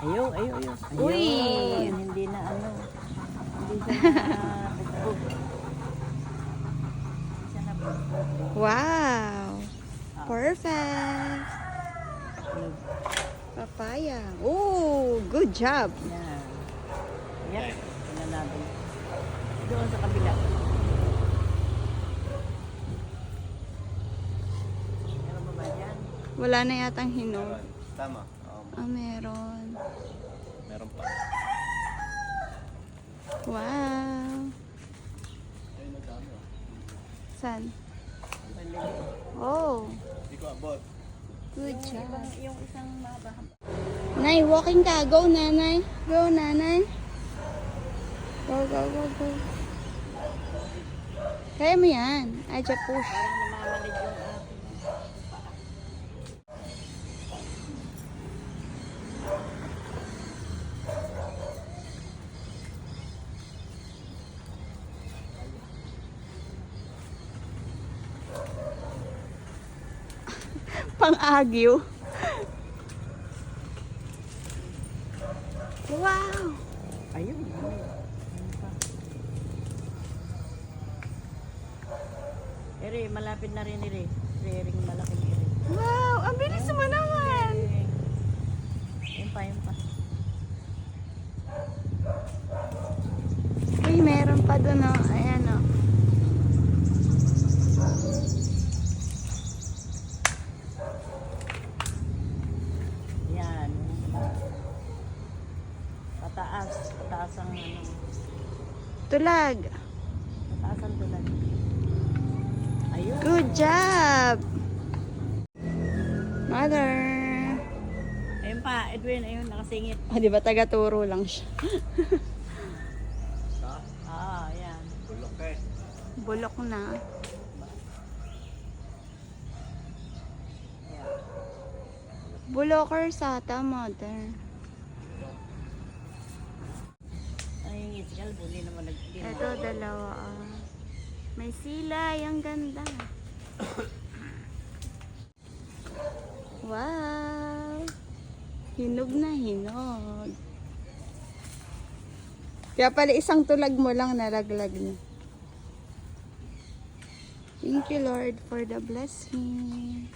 Ayaw, ayaw, ayaw. Uy! Ayun, hindi na ano. Hindi siya nabugbog. Hindi siya nabugbog. Wow! Perfect! Ayun. Papaya. Oh, good job. Yan. Yan. Tingnan natin. Doon sa kabila. Meron ba ba dyan? Wala na yatang hinog. Tama. Ah, meron. Meron pa. Wow! Ayun, nagdami. San? Maliliit. Oh, Hindi ko abot. good job. Yung isang mahaba. Nay, walking ka. Go, nanay. Go, nanay. Go, go, go, go. Kaya mo yan. Aja push. Parang namamanid yung ating. Pang-agyo. Wow! Ayun. Ayun pa. Ere, malapit na rin ere. Ring malaking ere. Wow! Ang bilis mo naman! Yun pa, yun pa. Uy, meron pa doon, oh. Ayan, oh. Yan. Pataas. Pataas ang ano. Tulag. Pataas ang tulag. Ayun. Good job! Mother! Ayun pa, Edwin, ayun, nakasingit. Oh, di ba taga-turo lang siya? Ah, yan. Bulok eh. Bulok na. Yan. Buloker sata, mother. Ay, yung iskal, hindi naman nagtitin. Ito, dalawa. Ah. May silay. Ang ganda. Wow! Hinog na hinog. Kaya pala isang tulag mo lang nalaglag niya. Thank you, Lord, for the blessing.